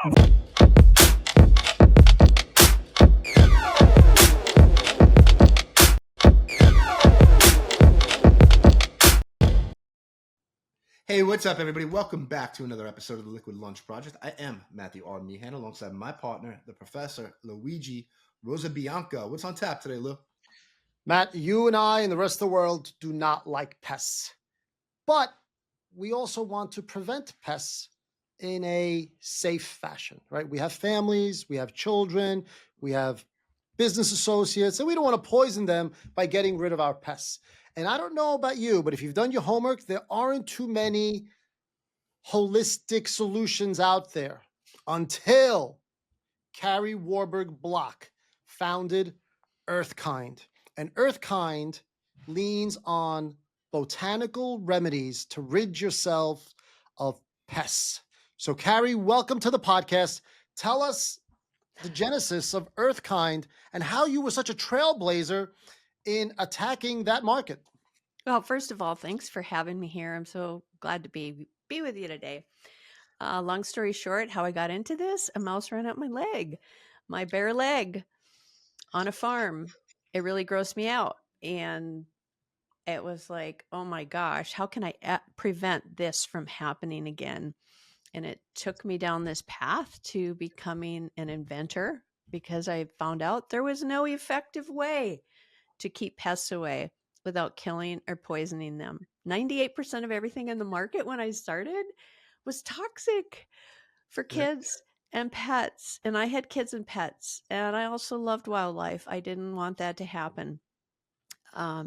Hey, what's up, everybody? Welcome back to another episode of the Liquid Lunch Project. I am Matthew R. Meehan, alongside my partner, the Professor Luigi Rosabianco. What's on tap today, Lou? Matt, you and I and the rest of the world do not like pests, but we also want to prevent pests in a safe fashion, right? We have families, we have children, we have business associates, and we don't want to poison them by getting rid of our pests. And I don't know about you, but if you've done your homework, there aren't too many holistic solutions out there until Kari Warberg Block founded EarthKind. And EarthKind leans on botanical remedies to rid yourself of pests. So, Kari, welcome to the podcast. Tell us the genesis of EarthKind and how you were such a trailblazer in attacking that market. Well, first of all, thanks for having me here. I'm so glad to be with you today. Long story short, how I got into this, a mouse ran up my bare leg on a farm. It really grossed me out. And it was like, oh my gosh, how can I prevent this from happening again? And it took me down this path to becoming an inventor because I found out there was no effective way to keep pests away without killing or poisoning them. 98% of everything in the market when I started was toxic for kids and pets. And I had kids and pets, and I also loved wildlife. I didn't want that to happen.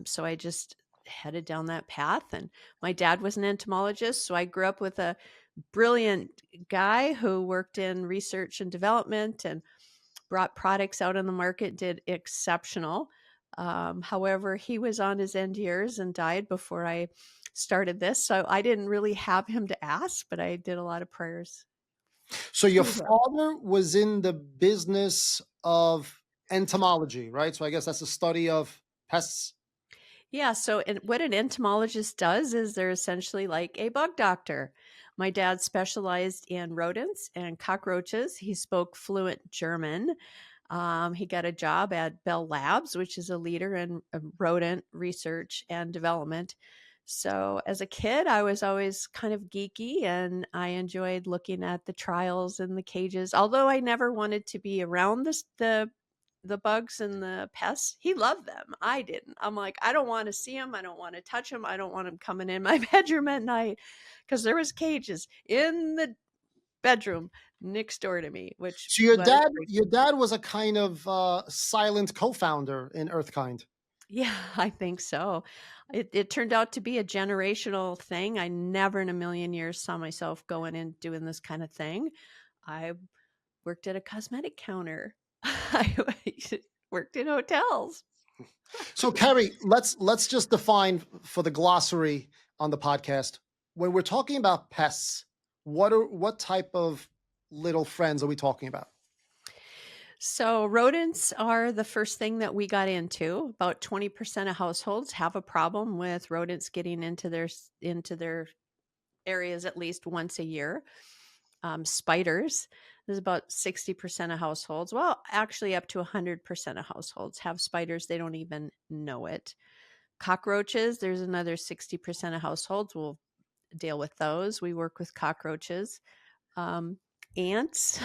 So I just headed down that path. And my dad was an entomologist, so I grew up with a brilliant guy who worked in research and development and brought products out on the market, did exceptional. However, he was on his end years and died before I started this. So I didn't really have him to ask, but I did a lot of prayers. So your father was in the business of entomology, right? So I guess that's the study of pests. Yeah. So what an entomologist does is they're essentially like a bug doctor. My dad specialized in rodents and cockroaches. He spoke fluent German. He got a job at Bell Labs, which is a leader in rodent research and development. So as a kid, I was always kind of geeky, and I enjoyed looking at the trials and the cages. Although I never wanted to be around the bugs and the pests. He loved them. I didn't. I'm like, I don't want to see them. I don't want to touch them. I don't want them coming in my bedroom at night, because there was cages in the bedroom next door to me. Which so your dad was a kind of silent co-founder in EarthKind. Yeah, I think so. It turned out to be a generational thing. I never in a million years saw myself going and doing this kind of thing. I worked at a cosmetic counter. I worked in hotels. So, Kari, let's just define for the glossary on the podcast. When we're talking about pests, what type of little friends are we talking about? So rodents are the first thing that we got into. About 20% of households have a problem with rodents getting into their areas at least once a year. Spiders, there's about 60% of households. Well, actually up to 100% of households have spiders. They don't even know it. Cockroaches, there's another 60% of households will deal with those. We work with cockroaches. Ants,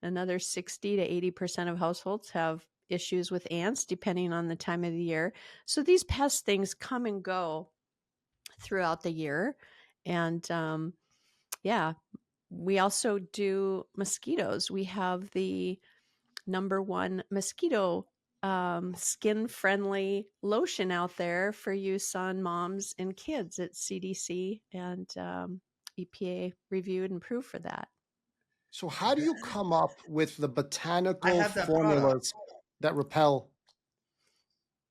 another 60 to 80% of households have issues with ants, depending on the time of the year. So these pest things come and go throughout the year. And we also do mosquitoes. We have the #1 mosquito skin-friendly lotion out there for use on moms and kids. It's CDC and EPA reviewed and approved for that. So how do you come up with the botanical formulas that repel?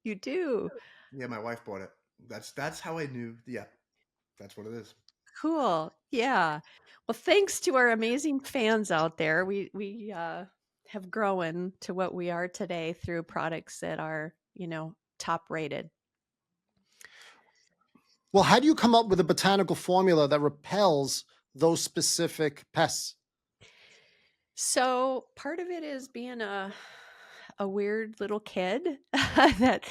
You do? Yeah, my wife bought it. That's how I knew. Yeah, that's what it is. Cool. Yeah. Well, thanks to our amazing fans out there, we have grown to what we are today through products that are, top rated. Well, how do you come up with a botanical formula that repels those specific pests? So part of it is being a weird little kid that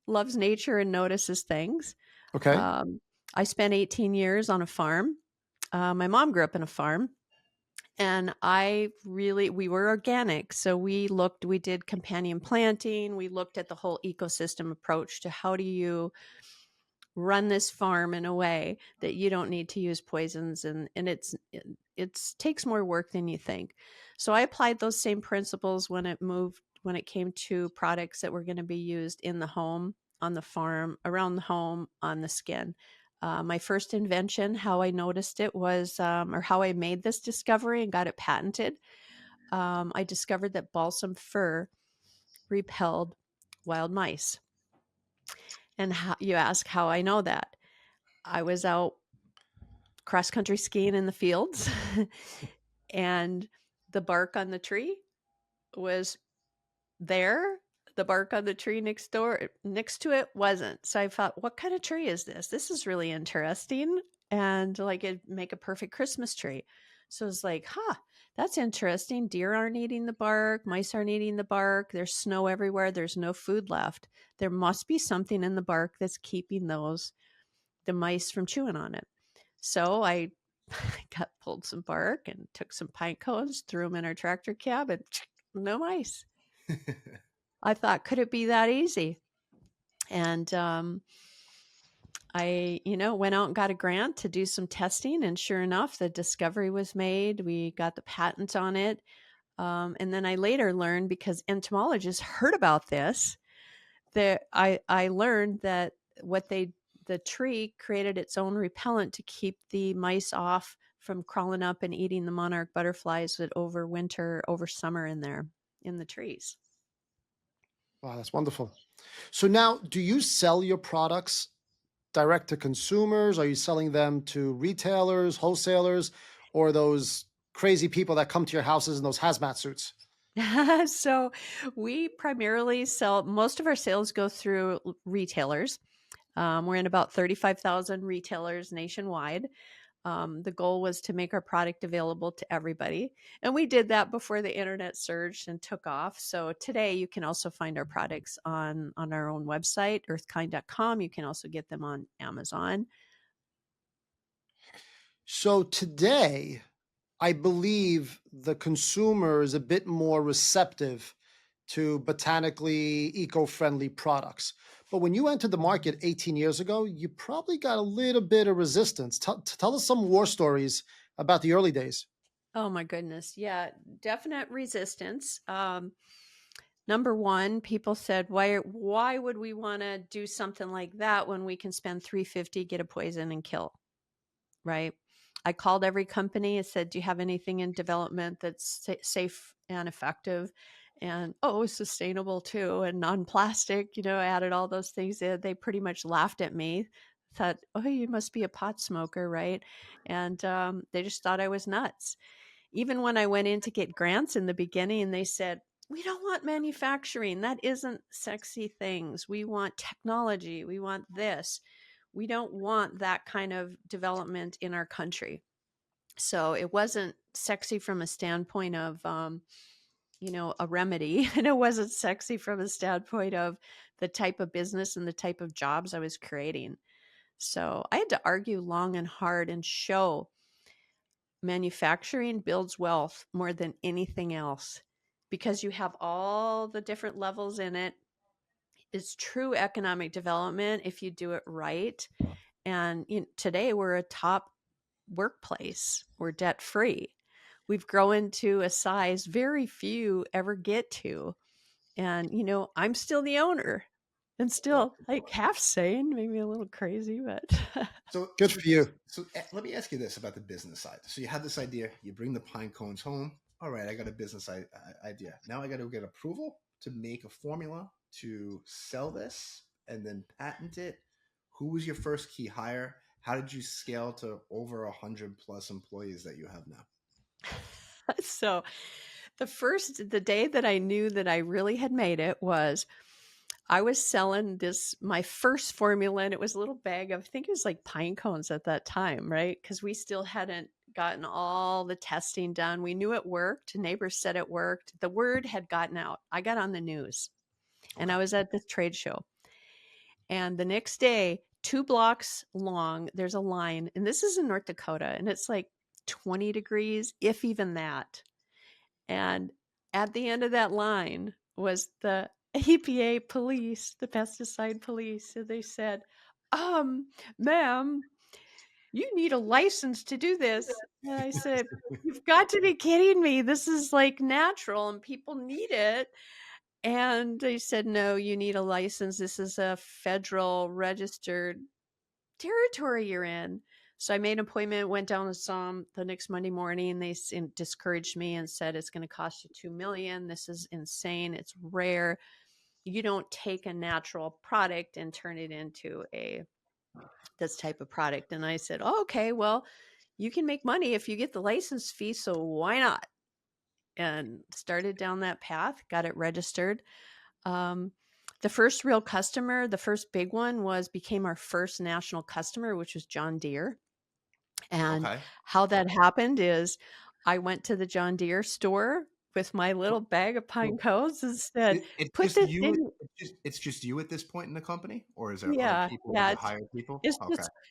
loves nature and notices things. Okay. Um, I spent 18 years on a farm. My mom grew up in a farm, and we were organic. So we did companion planting. We looked at the whole ecosystem approach to how do you run this farm in a way that you don't need to use poisons, and it's takes more work than you think. So I applied those same principles when it came to products that were going to be used in the home, on the farm, around the home, on the skin. My first invention, how I noticed it was, or how I made this discovery and got it patented. I discovered that balsam fir repelled wild mice. And you ask how I know that. I was out cross country skiing in the fields and the bark on the tree was there. The bark on the tree next to it wasn't. So I thought, what kind of tree is this? This is really interesting. And like it'd make a perfect Christmas tree. So it's like, that's interesting. Deer aren't eating the bark. Mice aren't eating the bark. There's snow everywhere. There's no food left. There must be something in the bark that's keeping the mice from chewing on it. So I pulled some bark and took some pine cones, threw them in our tractor cab, and no mice. I thought, could it be that easy? And I, went out and got a grant to do some testing, and sure enough, the discovery was made. We got the patent on it. And then I later learned, because entomologists heard about this, that I learned that the tree created its own repellent to keep the mice off from crawling up and eating the monarch butterflies that over summer in the trees. Wow, that's wonderful. So now, do you sell your products direct to consumers? Are you selling them to retailers, wholesalers, or those crazy people that come to your houses in those hazmat suits? So we primarily most of our sales go through retailers. We're in about 35,000 retailers nationwide. The goal was to make our product available to everybody. And we did that before the internet surged and took off. So today you can also find our products on our own website, earthkind.com. You can also get them on Amazon. So today, I believe the consumer is a bit more receptive to botanically eco-friendly products. But when you entered the market 18 years ago, you probably got a little bit of resistance. Tell us some war stories about the early days. Oh my goodness. Yeah, definite resistance. Number one, people said, why would we want to do something like that when we can spend $350, get a poison and kill? Right. I called every company and said, do you have anything in development that's safe and effective? And sustainable too, and non-plastic, I added all those things in. They pretty much laughed at me, thought, you must be a pot smoker, right? And they just thought I was nuts. Even when I went in to get grants in the beginning, they said, we don't want manufacturing. That isn't sexy things. We want technology. We want this. We don't want that kind of development in our country. So it wasn't sexy from a standpoint of, a remedy. And it wasn't sexy from a standpoint of the type of business and the type of jobs I was creating. So I had to argue long and hard and show manufacturing builds wealth more than anything else, because you have all the different levels in it. It's true economic development if you do it right. And today we're a top workplace. We're debt free. We've grown to a size very few ever get to. And, I'm still the owner and still like half sane, maybe a little crazy, but So good for you. So let me ask you this about the business side. So you have this idea, you bring the pine cones home. All right, I got a business idea. Now I got to get approval to make a formula to sell this and then patent it. Who was your first key hire? How did you scale to over 100 plus employees that you have now? So the day that I knew that I really had made it was I was selling my first formula, and it was a little bag of, I think it was like pine cones at that time, right? Because we still hadn't gotten all the testing done. We knew it worked. Neighbors said it worked. The word had gotten out. I got on the news and I was at the trade show. And the next day, 2 blocks long, there's a line. And this is in North Dakota. And it's like 20 degrees, if even that. And at the end of that line was the EPA police, the pesticide police. So they said, ma'am, you need a license to do this. And I said, you've got to be kidding me. This is like natural and people need it. And they said, no, you need a license. This is a federal registered territory you're in. So I made an appointment, went down and saw them the next Monday morning. They discouraged me and said, it's going to cost you $2 million. This is insane. It's rare. You don't take a natural product and turn it into this type of product. And I said, oh, okay, well, you can make money if you get the license fee. So why not? And started down that path, got it registered. The first real customer, the first big one became our first national customer, which was John Deere. And how that happened is I went to the John Deere store with my little bag of pine cones and said, It's just you at this point in the company, or is there other people that hire people? It's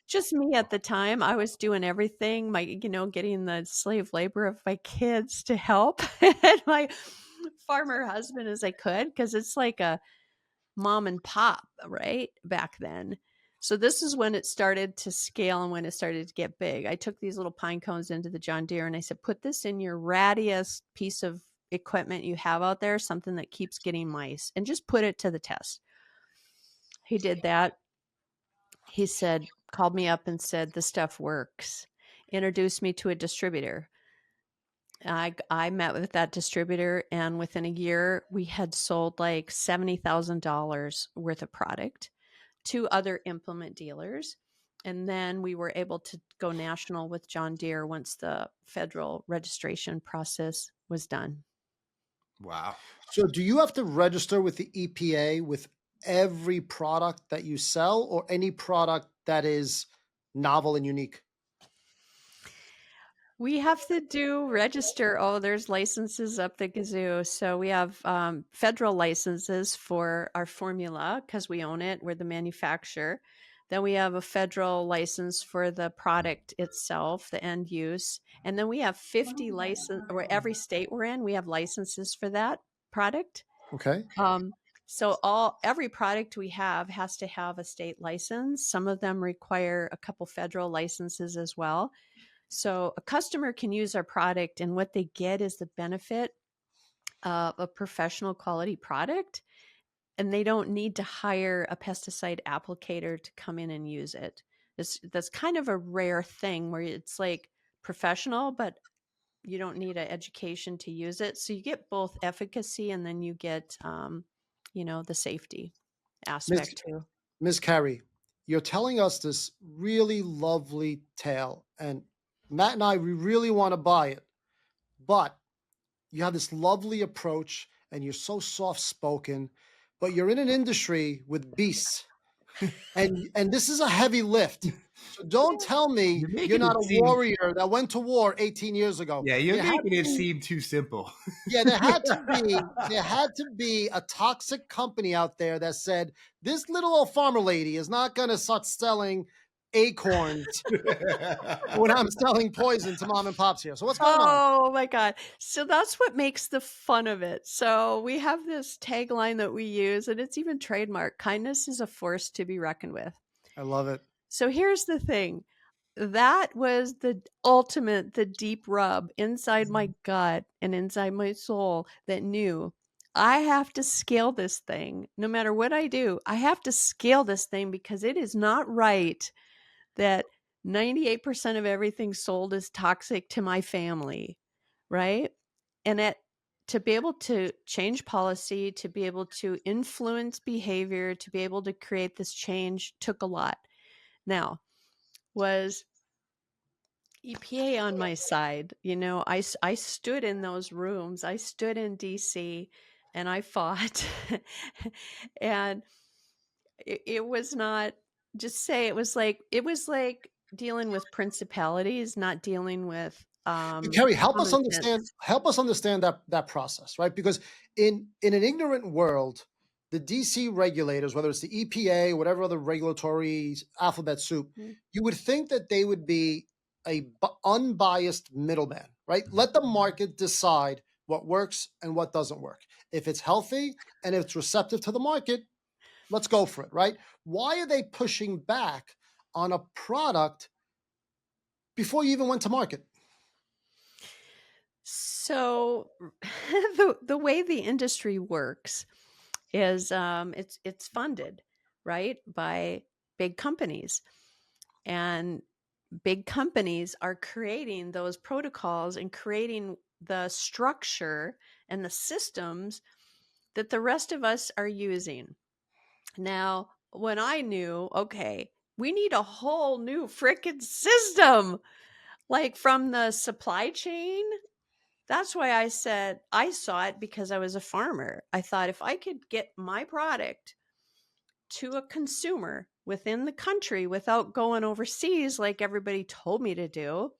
just me at the time. I was doing everything, getting the slave labor of my kids to help and my farmer husband as I could, because it's like a mom and pop, right? Back then. So this is when it started to scale and when it started to get big. I took these little pine cones into the John Deere and I said, put this in your rattiest piece of equipment you have out there, something that keeps getting mice, and just put it to the test. He did that. He called me up and said, the stuff works. Introduced me to a distributor. I met with that distributor, and within a year, we had sold like $70,000 worth of product to other implement dealers. And then we were able to go national with John Deere once the federal registration process was done. Wow. So do you have to register with the EPA with every product that you sell, or any product that is novel and unique? We have to register. Oh, there's licenses up the gazoo. So we have federal licenses for our formula because we own it. We're the manufacturer. Then we have a federal license for the product itself, the end use. And then we have 50 license, or every state we're in, we have licenses for that product. Okay. So every product we have has to have a state license. Some of them require a couple federal licenses as well. So a customer can use our product, and what they get is the benefit of a professional quality product, and they don't need to hire a pesticide applicator to come in and use it. That's kind of a rare thing where it's like professional, but you don't need an education to use it. So you get both efficacy and then you get, the safety aspect too. Ms. Kari, you're telling us this really lovely tale, and Matt and I, we really want to buy it, but you have this lovely approach and you're so soft-spoken, but you're in an industry with beasts, and this is a heavy lift. So don't tell me you're not a warrior that went to war 18 years ago. Yeah, you're making it seem too simple. Yeah, there had to be a toxic company out there that said, this little old farmer lady is not going to start selling acorns when I'm selling poison to mom and pops here. So what's going on? Oh my God. So that's what makes the fun of it. So we have this tagline that we use, and it's even trademark. Kindness is a force to be reckoned with. I love it. So here's the thing. That was the ultimate, the deep rub inside my gut and inside my soul that knew I have to scale this thing. No matter what I do, I have to scale this thing, because it is not right that 98% of everything sold is toxic to my family, right? And to be able to change policy, to be able to influence behavior, to be able to create this change took a lot. Now, was EPA on my side? I stood in those rooms. I stood in DC and I fought. And it was not, just say, it was like dealing with principalities, not dealing with Kari, help us common understand. sense. Help us understand that process, right? Because in an ignorant world, the DC regulators, whether it's the EPA, whatever other regulatory alphabet soup, Mm. you would think that they would be unbiased middleman, right? Let the market decide what works and what doesn't work. If it's healthy and if it's receptive to the market, let's go for it, right? Why are they pushing back on a product before you even went to market? So the way the industry works is it's funded, right, by big companies, and big companies are creating those protocols and creating the structure and the systems that the rest of us are using. Now, when I knew, okay, we need a whole new freaking system, like from the supply chain. That's why I said I saw it because I was a farmer. I thought if I could get my product to a consumer within the country without going overseas like everybody told me to do,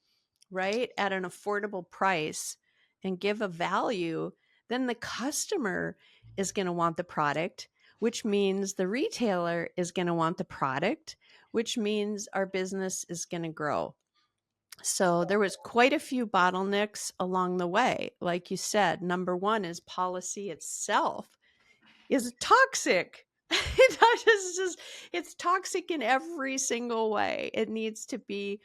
right, at an affordable price and give a value, then the customer is going to want the product, which means the retailer is going to want the product, which means our business is going to grow. So there was quite a few bottlenecks along the way. Like you said, number one is policy itself is toxic. It's toxic in every single way. It needs to be,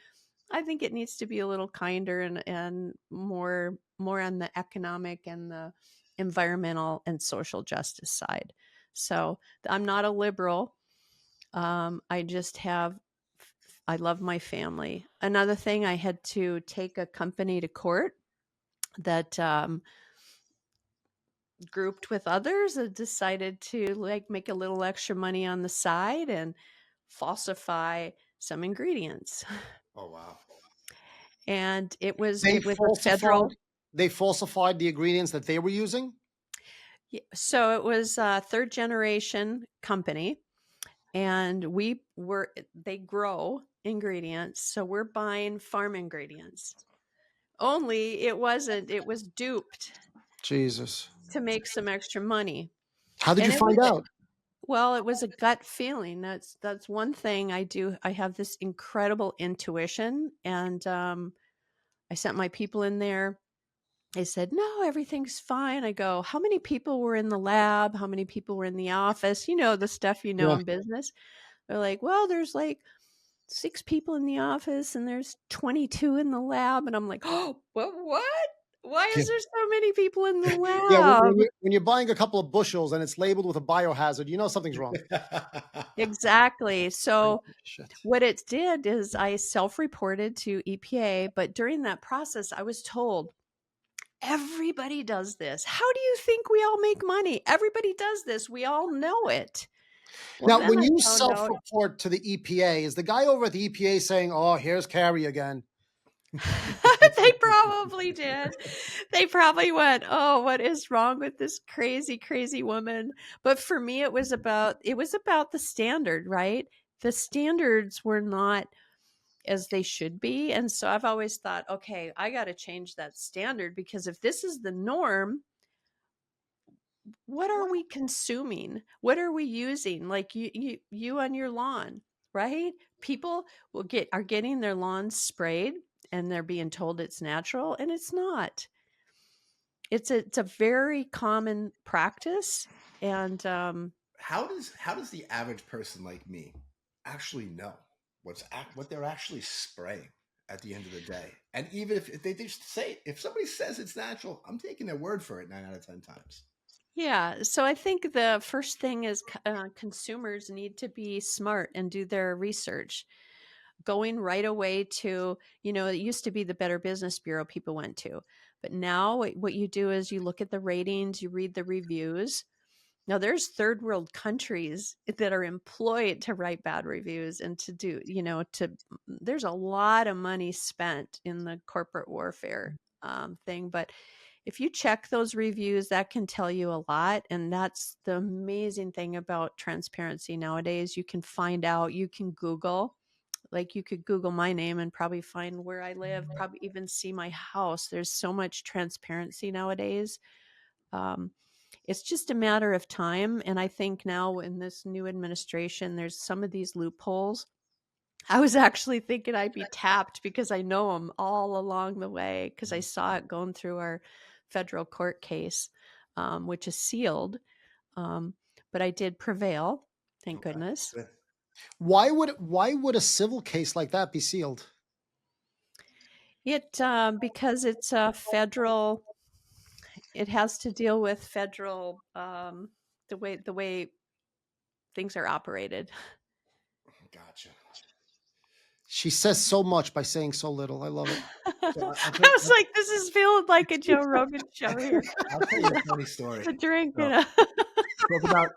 I think it needs to be a little kinder and more on the economic and the environmental and social justice side. So I'm not a liberal. I just have, I love my family. Another thing, I had to take a company to court that grouped with others and decided to like make a little extra money on the side and falsify some ingredients. Oh wow. And it was They a falsified federal. they falsified the ingredients that they were using. So it was a third generation company, and they grow ingredients, so we're buying farm ingredients. Only it wasn't, it was duped Jesus. to make some extra money. How did you And it was, find out? well, it was a gut feeling. That's one thing I do. I have this incredible intuition, and I sent my people in there. They said, no, everything's fine. I go, how many people were in the lab? How many people were in the office? You know, the stuff you know Yeah. in business. They're like, well, there's like 6 people in the office and there's 22 in the lab. And I'm like, oh, what? Why Yeah. is there so many people in the Yeah, lab? when you're buying a couple of bushels and it's labeled with a biohazard, you know something's wrong. Exactly. So Shit. what it did is I self-reported to EPA, but during that process, I was told, everybody does this. How do you think we all make money? Everybody does this. We all know it. Well, Now, then when I you found out self-report to the EPA, is the guy over at the EPA saying, "Oh, here's Kari again"? they probably did. They probably went, "Oh, what is wrong with this crazy, crazy woman?" But for me, it was about the standard, right? The standards were not as they should be. And so I've always thought, okay, I got to change that standard, because if this is the norm, what are we consuming? What are we using? Like you on your lawn, right? People are getting their lawns sprayed and they're being told it's natural, and it's not. It's a very common practice. And How does the average person like me actually know what they're actually spraying at the end of the day? And even if they just say, if somebody says it's natural, I'm taking their word for it 9 out of 10 times. yeah, so I think the first thing is consumers need to be smart and do their research. Going right away to, it used to be the Better Business Bureau people went to, but now what you do is you look at the ratings, you read the reviews. Now there's third world countries that are employed to write bad reviews and to do, there's a lot of money spent in the corporate warfare thing. But if you check those reviews, that can tell you a lot. And that's the amazing thing about transparency nowadays. You can find out, you can Google Like you could Google my name and probably find where I live, probably even see my house. There's so much transparency nowadays. Um, it's just a matter of time. And I think now in this new administration, there's some of these loopholes. I was actually thinking I'd be tapped because I know them all along the way because I saw it going through our federal court case, which is sealed. But I did prevail, thank goodness. Good. Why would a civil case like that be sealed? It because it's a federal. It has to deal with federal the way things are operated. Gotcha. She says so much by saying so little. I love it. So I was like, this is feeling like a Joe Rogan show here. I'll tell you a funny story. It's a drink, So, you know. talk about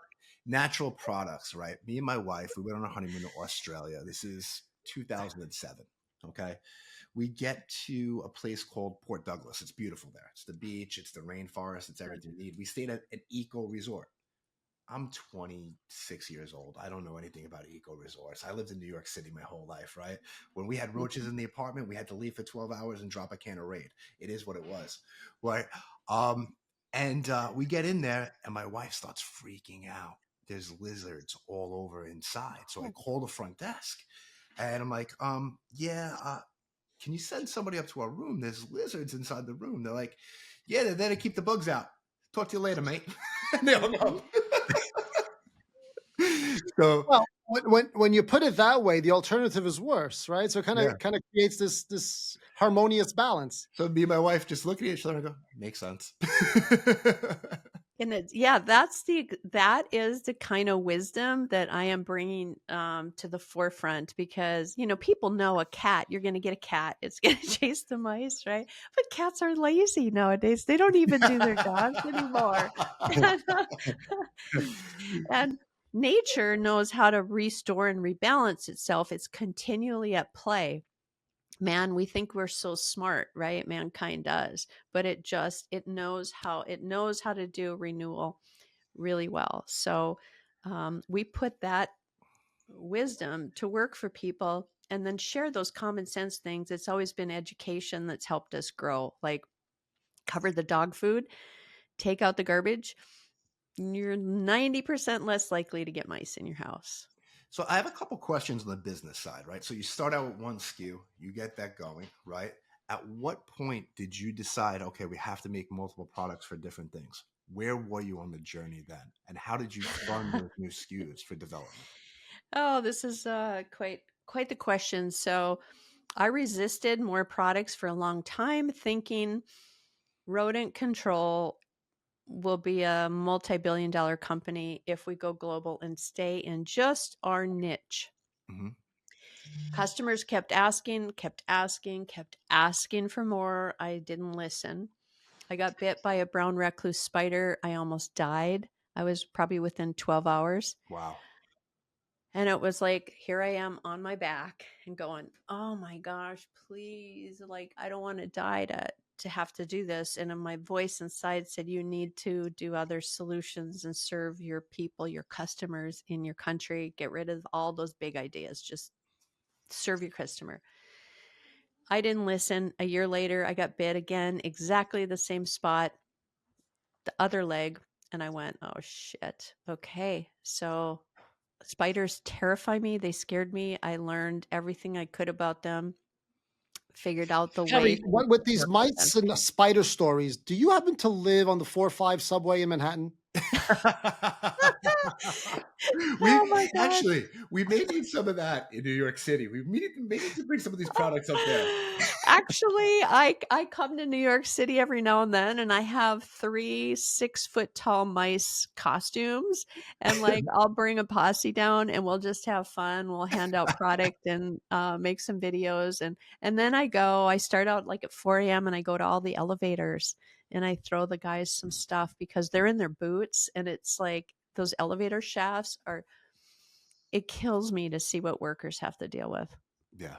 natural products, right? Me and my wife, we went on a honeymoon to Australia. This is 2007. Okay. We get to a place called Port Douglas. It's beautiful there. It's the beach, it's the rainforest, it's everything you need. We stayed at an eco resort. I'm 26 years old. I don't know anything about eco resorts. I lived in New York City my whole life, right? When we had roaches in the apartment, we had to leave for 12 hours and drop a can of Raid. It is what it was, right? And we get in there and my wife starts freaking out. There's lizards all over inside. So I call the front desk and I'm like, can you send somebody up to our room? There's lizards inside the room. They're like, yeah, they're there to keep the bugs out. Talk to you later, mate. And they hung up. So, well, when you put it that way, the alternative is worse, right? So it kind of creates this harmonious balance. So me and my wife just look at each other and go, makes sense. And that is the kind of wisdom that I am bringing to the forefront because, people know a cat, you're going to get a cat. It's going to chase the mice, right? But cats are lazy nowadays. They don't even do their jobs anymore. And nature knows how to restore and rebalance itself. It's continually at play. Man, we think we're so smart, right? Mankind does, but it knows how to do renewal really well. So we put that wisdom to work for people and then share those common sense things. It's always been education that's helped us grow, like cover the dog food, take out the garbage. You're 90% less likely to get mice in your house. So I have a couple questions on the business side, right? So you start out with one SKU, you get that going, right? At what point did you decide, okay, we have to make multiple products for different things? Where were you on the journey then? And how did you fund those new SKUs for development? Oh, this is quite the question. So I resisted more products for a long time, thinking rodent control will be a multi-billion-dollar company if we go global and stay in just our niche. Mm-hmm. Customers kept asking for more. I didn't listen. I got bit by a brown recluse spider. I almost died. I was probably within 12 hours. Wow. And it was like, here I am on my back and going, oh my gosh, please. Like, I don't want to die to have to do this. And my voice inside said, you need to do other solutions and serve your people, your customers in your country. Get rid of all those big ideas. Just serve your customer. I didn't listen. A year later, I got bit again, exactly the same spot, the other leg. And I went, oh shit. Okay. So spiders terrify me. They scared me. I learned everything I could about them. Figured out the way. With these mites and spider stories, do you happen to live on the 405 subway in Manhattan? We may need some of that in New York City. We may need to bring some of these products up there. Actually, I come to New York City every now and then, and I have 3 6-foot-tall mice costumes, and like I'll bring a posse down, and we'll just have fun. We'll hand out product and make some videos, and then I start out like at 4 a.m. and I go to all the elevators and I throw the guys some stuff because they're in their boots, and it's like those elevator shafts it kills me to see what workers have to deal with. Yeah.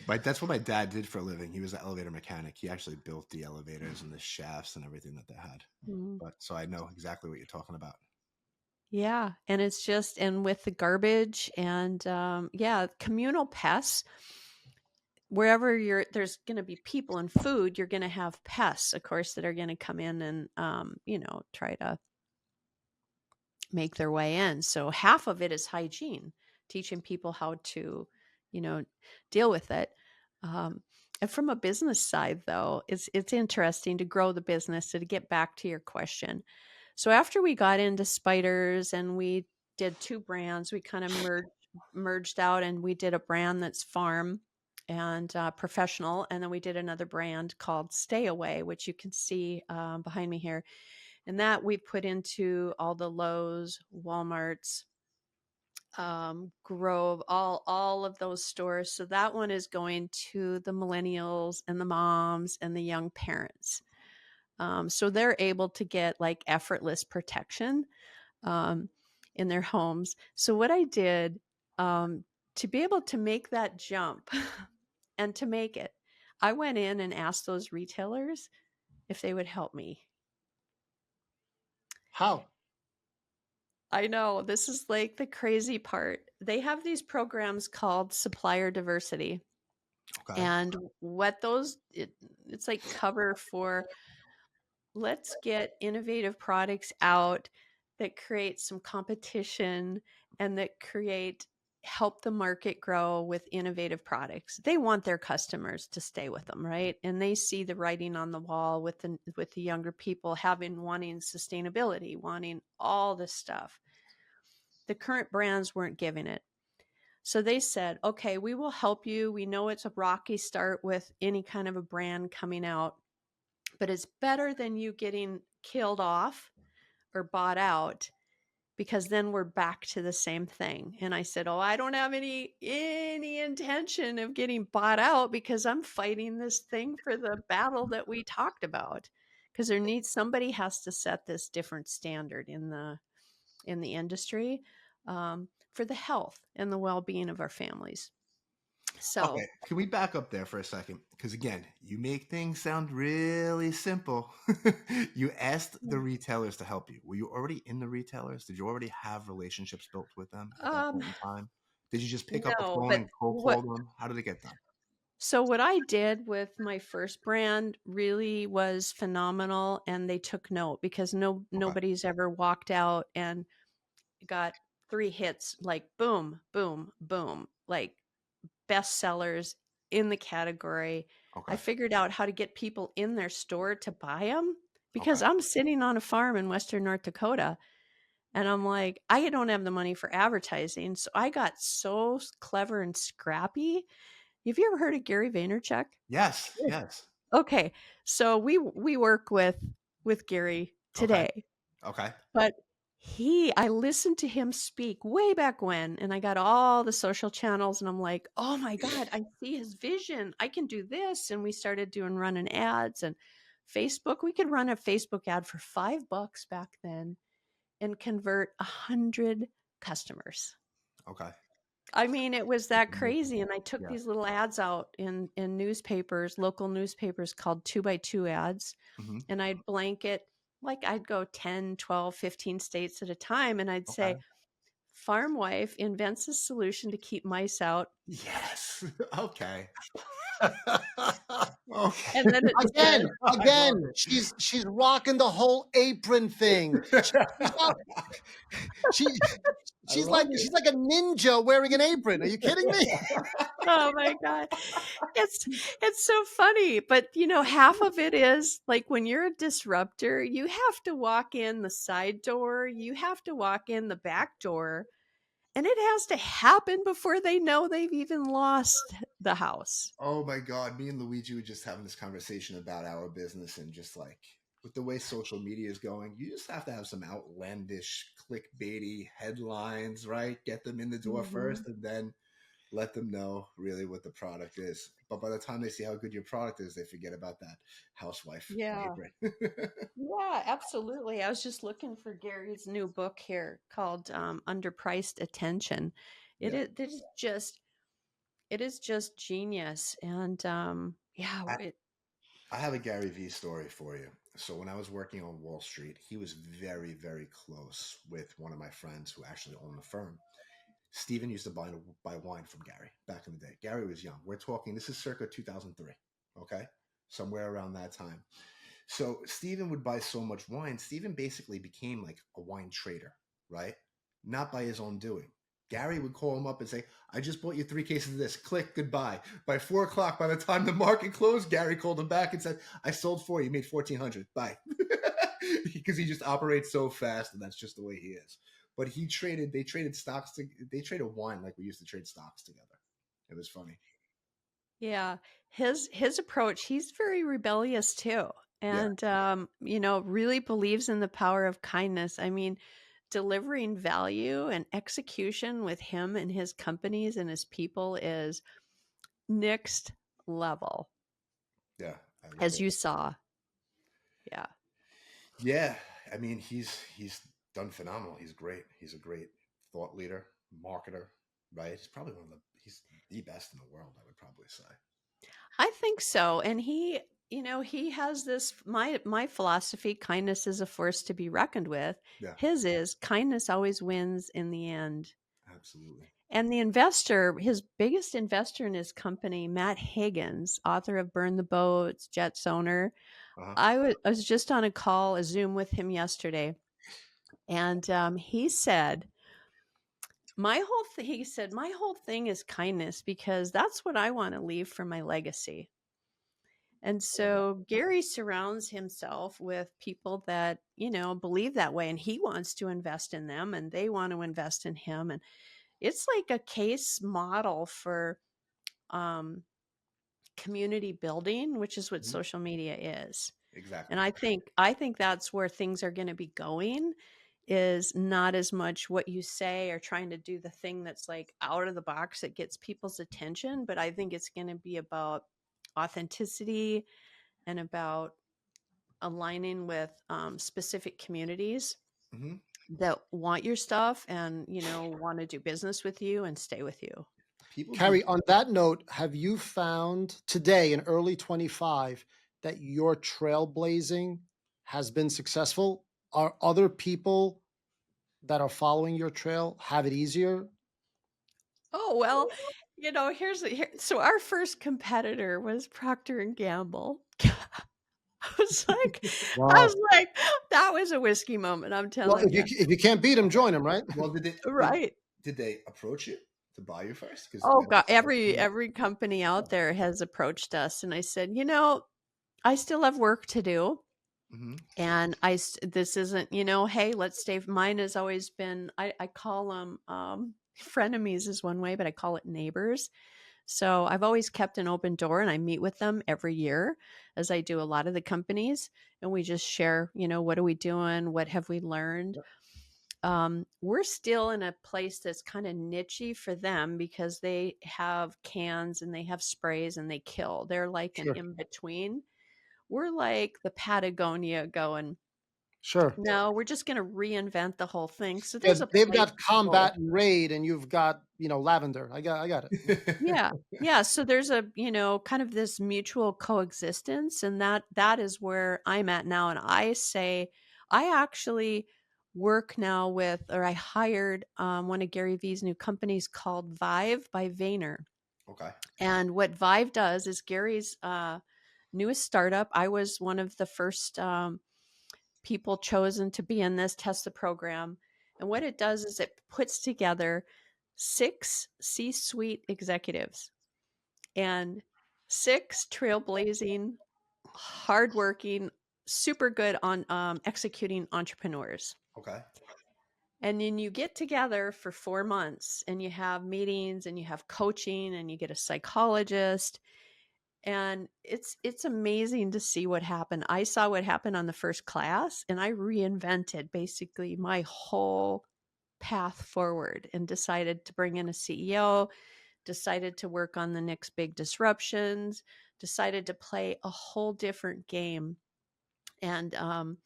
That's what my dad did for a living. He was an elevator mechanic. He actually built the elevators and the shafts and everything that they had. Mm-hmm. So I know exactly what you're talking about. Yeah. And it's just, and with the garbage and yeah, communal pests, wherever there's going to be people and food, you're going to have pests, of course, that are going to come in and, try to make their way in. So half of it is hygiene, teaching people how to, you know, deal with it. And from a business side, though, it's interesting to grow the business. So to get back to your question, so after we got into spiders and we did two brands, we kind of merged out and we did a brand that's farm and professional, and then we did another brand called Stay Away, which you can see behind me here, and that we put into all the Lowe's, Walmarts, Grove, all of those stores. So that one is going to the millennials and the moms and the young parents. So they're able to get like effortless protection in their homes. So what I did to be able to make that jump and to make it, I went in and asked those retailers if they would help me. How? I know, this is like the crazy part. They have these programs called supplier diversity. Okay. And what it's like cover for, let's get innovative products out that create some competition and that help the market grow with innovative products. They want their customers to stay with them, right? And they see the writing on the wall with the younger people wanting sustainability, wanting all this stuff. The current brands weren't giving it. So they said, okay, we will help you. We know it's a rocky start with any kind of a brand coming out, but it's better than you getting killed off or bought out, because then we're back to the same thing. And I said, oh, I don't have any intention of getting bought out, because I'm fighting this thing for the battle that we talked about, because somebody has to set this different standard in the industry for the health and the well-being of our families. So Okay, can we back up there for a second? Because again, you make things sound really simple. You asked the retailers to help you. Were you already in the retailers? Did you already have relationships built with them at that point in time? Did you just pick up a no, phone but and cold call them? How did it get done? so what I did with my first brand really was phenomenal, and they took note, because nobody's ever walked out and got 3 hits, like boom, boom, boom, like bestsellers in the category. I Okay. figured out how to get people in their store to buy them, Okay. because I'm sitting on a farm in Western North Dakota, and I'm like, I don't have the money for advertising. So I got so clever and scrappy. Have you ever heard of Gary Vaynerchuk? Yes. Yes. Okay. So we work with Gary Okay. today, Okay. but I listened to him speak way back when, and I got all the social channels, and I'm like, oh my God, I see his vision. I can do this. And we started running ads and Facebook. We could run a Facebook ad for $5 back then and convert 100 customers. Okay. I mean, it was that Amazing. crazy. And I took Yeah. these little ads out in newspapers, local newspapers, called 2x2 ads. Hmm. And I'd blanket, like I'd go 10, 12, 15 states at a time. And I'd Okay. say, farm wife invents a solution to keep mice out. Yes. Okay. Okay. And then it said, Again, she's rocking the whole apron thing. She's got, she I love it. she's like a ninja wearing an apron. Are you kidding me? oh my God. It's so funny, but half of it is like, when you're a disruptor, you have to walk in the side door, you have to walk in the back door, and it has to happen before they know they've even lost the house. Oh my God. Me and Luigi were just having this conversation about our business, and just like with the way social media is going, you just have to have some outlandish clickbaity headlines, right? Get them in the door first, and then let them know really what the product is. But by the time they see how good your product is, they forget about that housewife Yeah. apron. Yeah, absolutely. I was just looking for Gary's new book here called Underpriced Attention. Yeah. It is just genius. And yeah, I- I have a Gary V story for you. So when I was working on Wall Street, he was very, very close with one of my friends who actually owned the firm. Steven used to buy wine from Gary back in the day. Gary was young. We're talking, this is circa 2003, okay? Somewhere around that time. So Steven would buy so much wine. Steven basically became like a wine trader, right? Not by his own doing. Gary would call him up and say, I just bought you 3 cases of this. Click, goodbye. By 4 o'clock, by the time the market closed, Gary called him back and said, I sold 4. You made 1,400. Bye. Because he just operates so fast, and that's just the way he is. But they traded stocks, they traded wine like we used to trade stocks together. It was funny. Yeah. His approach, he's very rebellious too. Yeah. And really believes in the power of kindness. I mean, delivering value and execution with him and his companies and his people is next level, Yeah. as you saw. Yeah. Yeah. I mean, he's done phenomenal. He's great. He's a great thought leader, marketer, right? He's the best in the world, I would probably say. I think so. And he has this, my philosophy, kindness is a force to be reckoned with. Yeah, His is kindness always wins in the end. absolutely. And the investor, his biggest investor in his company, Matt Higgins, author of Burn the Boats, Jets owner. Uh-huh. I was just on a Zoom with him yesterday. And he said, my whole thing is kindness because that's what I want to leave for my legacy. And so Gary surrounds himself with people that, believe that way, and he wants to invest in them and they want to invest in him. And it's like a case model for community building, which is what Mhm. social media is. Exactly. And I think that's where things are going to be going, is not as much what you say or trying to do the thing that's like out of the box that gets people's attention, but I think it's going to be about authenticity and about aligning with specific communities Hmm. that want your stuff and want to do business with you and stay with you. People do. Kari, on that note, have you found today in early 25 that your trailblazing has been successful? Are other people that are following your trail have it easier? Oh, well, so our first competitor was Procter and Gamble. I was like, Wow. that was a whiskey moment, I'm Well, telling you. if you can't beat them, Okay. join them, right? Well, Right. did they approach you to buy you first? Because Oh God, every company out there has approached us, and I said, I still have work to do, Mm-hmm. and this isn't, hey, let's stay. Mine has always been, I call them frenemies is one way, but I call it neighbors. So I've always kept an open door, and I meet with them every year, as I do a lot of the companies, and we just share, what are we doing? What have we learned? We're still in a place that's kind of nichey for them because they have cans and they have sprays and they kill. They're like an Sure. in between. We're like the Patagonia going, Sure. no, we're just going to reinvent the whole thing. So Yeah, there's a they've place got for both. combat and raid, and you've got, lavender. I got it. Yeah. Yeah. So there's a, kind of this mutual coexistence. And that is where I'm at now. And I say, I actually work now with, or I hired one of Gary V's new companies called Vive by Vayner. Okay. And what Vive does is Gary's newest startup. I was one of the first people chosen to be in this, test the program. And what it does is it puts together 6 C-suite executives and 6 trailblazing, hardworking, super good on executing entrepreneurs. Okay. And then you get together for 4 months and you have meetings and you have coaching and you get a psychologist. And it's amazing to see what happened. I saw what happened on the first class, and I reinvented basically my whole path forward and decided to bring in a CEO, decided to work on the next big disruptions, decided to play a whole different game. And I'm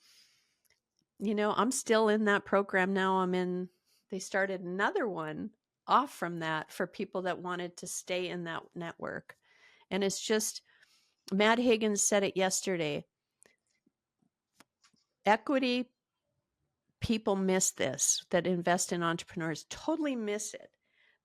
still in that program now. They started another one off from that for people that wanted to stay in that network. And it's just Matt Higgins said it yesterday. Equity people miss this, that invest in entrepreneurs, totally miss it.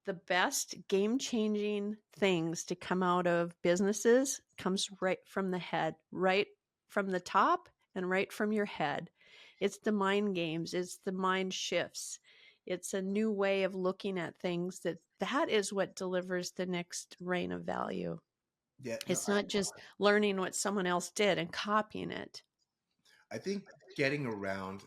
The best game-changing things to come out of businesses comes right from the head, right from the top and right from your head. It's the mind games, it's the mind shifts. It's a new way of looking at things that is what delivers the next reign of value. Yeah, no, It's not just learning what someone else did and copying it. I think getting around,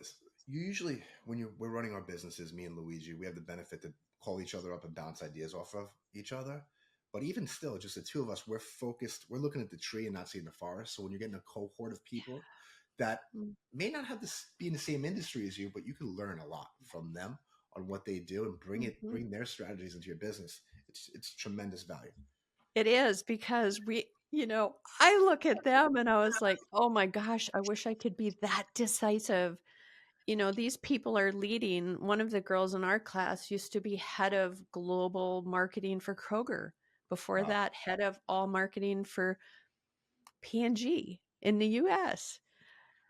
usually when we're running our businesses, me and Luigi, we have the benefit to call each other up and bounce ideas off of each other. But even still, just the two of us, we're focused, we're looking at the tree and not seeing the forest. So when you're getting a cohort of people that Mm. may not have this be in the same industry as you, but you can learn a lot from them on what they do and Mhm. bring their strategies into your business. It's tremendous value. It is, because I look at them and I was like, oh my gosh, I wish I could be that decisive. These people are leading. One of the girls in our class used to be head of global marketing for Kroger. Before Wow. that, head of all marketing for P&G in the US.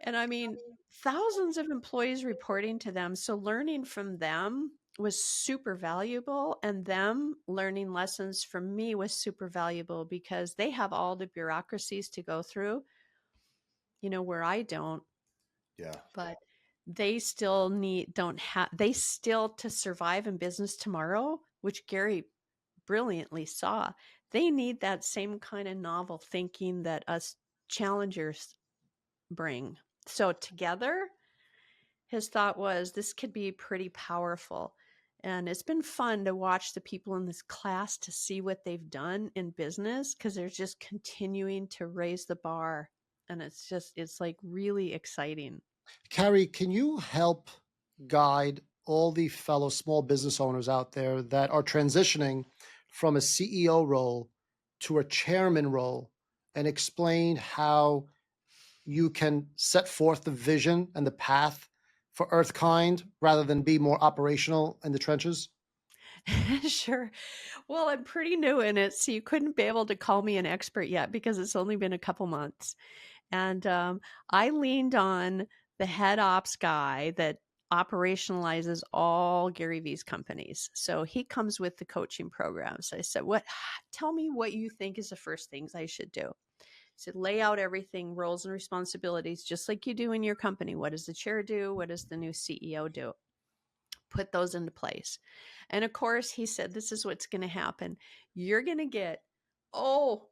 And I mean, thousands of employees reporting to them. So learning from them was super valuable. And them learning lessons from me was super valuable, because they have all the bureaucracies to go through, where I don't. Yeah. But they still they still, to survive in business tomorrow, which Gary brilliantly saw, they need that same kind of novel thinking that us challengers bring. So together, his thought was this could be pretty powerful. And it's been fun to watch the people in this class, to see what they've done in business, because they're just continuing to raise the bar. And it's like really exciting. Kari, can you help guide all the fellow small business owners out there that are transitioning from a CEO role to a chairman role, and explain how you can set forth the vision and the path for EarthKind rather than be more operational in the trenches? Sure. Well, I'm pretty new in it, so you couldn't be able to call me an expert yet, because it's only been a couple months. And I leaned on the head ops guy that operationalizes all Gary V's companies. So he comes with the coaching program. So I said, tell me what you think is the first things I should do. He said, lay out everything, roles and responsibilities, just like you do in your company. What does the chair do? What does the new CEO do? Put those into place. And of course, he said, this is what's going to happen. You're going to get, oh,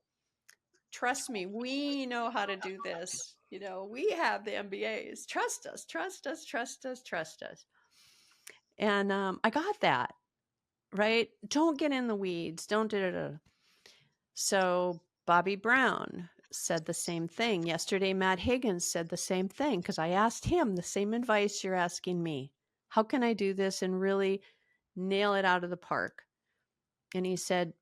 trust me, we know how to do this. We have the MBAs. Trust us, trust us, trust us, trust us. And I got that, right? Don't get in the weeds. Don't do it. So Bobby Brown said the same thing. Yesterday, Matt Higgins said the same thing, because I asked him the same advice you're asking me. How can I do this and really nail it out of the park? And he said,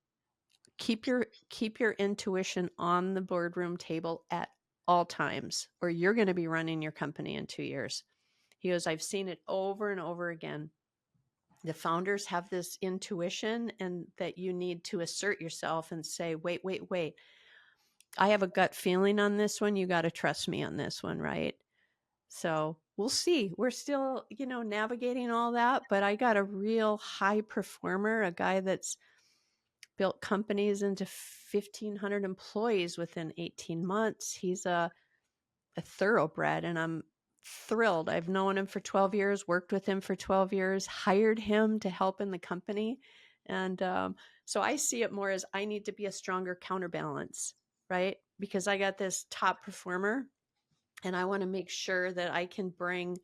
keep your intuition on the boardroom table at all times, or you're going to be running your company in 2 years. He goes, I've seen it over and over again. The founders have this intuition, and that you need to assert yourself and say, wait. I have a gut feeling on this one. You got to trust me on this one, right? So we'll see. We're still, navigating all that, but I got a real high performer, a guy that's built companies into 1,500 employees within 18 months. He's a thoroughbred, and I'm thrilled. I've known him for 12 years, worked with him for 12 years, hired him to help in the company. And so I see it more as I need to be a stronger counterbalance, right? Because I got this top performer, and I want to make sure that I can bring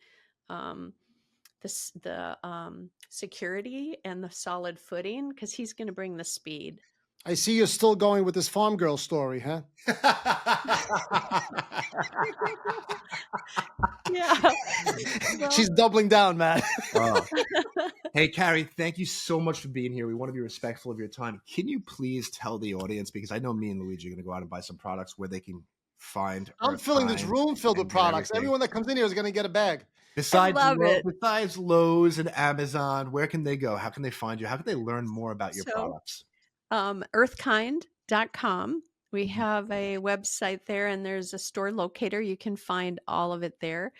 the security and the solid footing, because he's going to bring the speed. I see you're still going with this farm girl story, huh? Yeah. She's doubling down, man. Hey, Kari, thank you so much for being here. We want to be respectful of your time. Can you please tell the audience, because I know me and Luigi are going to go out and buy some products, where they can find I'm filling this EarthKind room filled with and get products. everything? Everyone that comes in here is going to get a bag. Besides love it. besides Lowe's and Amazon, where can they go? How can they find you? How can they learn more about your So, products? EarthKind.com. We have a website there, and there's a store locator. You can find all of it there,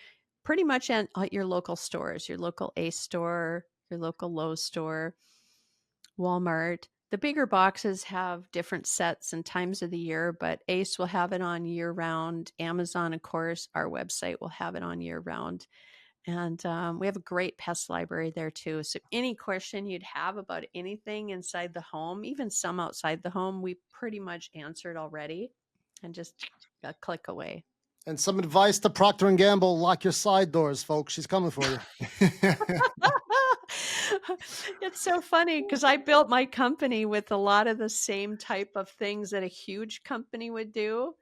pretty much at your local stores, your local Ace store, your local Lowe's store, Walmart. The bigger boxes have different sets and times of the year, but Ace will have it on year round. Amazon, of course, our website will have it on year round. And we have a great pest library there too. So any question you'd have about anything inside the home, even some outside the home, we pretty much answered already, and just a click away. And some advice to Procter & Gamble: lock your side doors, folks. She's coming for you. It's so funny because I built my company with a lot of the same type of things that a huge company would do.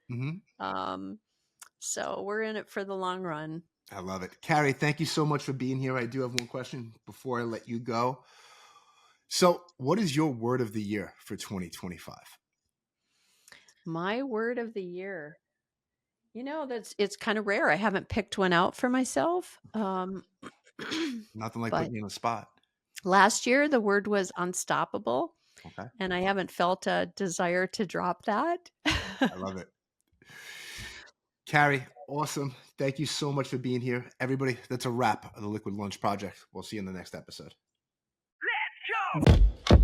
So we're in it for the long run. I love it. Kari, thank you so much for being here. I do have one question before I let you go. So what is your word of the year for 2025? My word of the year. It's kind of rare. I haven't picked one out for myself. Nothing like but putting me on the spot. Last year, the word was unstoppable. Okay. And I haven't felt a desire to drop that. I love it. Kari, awesome. Thank you so much for being here. Everybody, that's a wrap of the Liquid Lunch Project. We'll see you in the next episode. Let's go!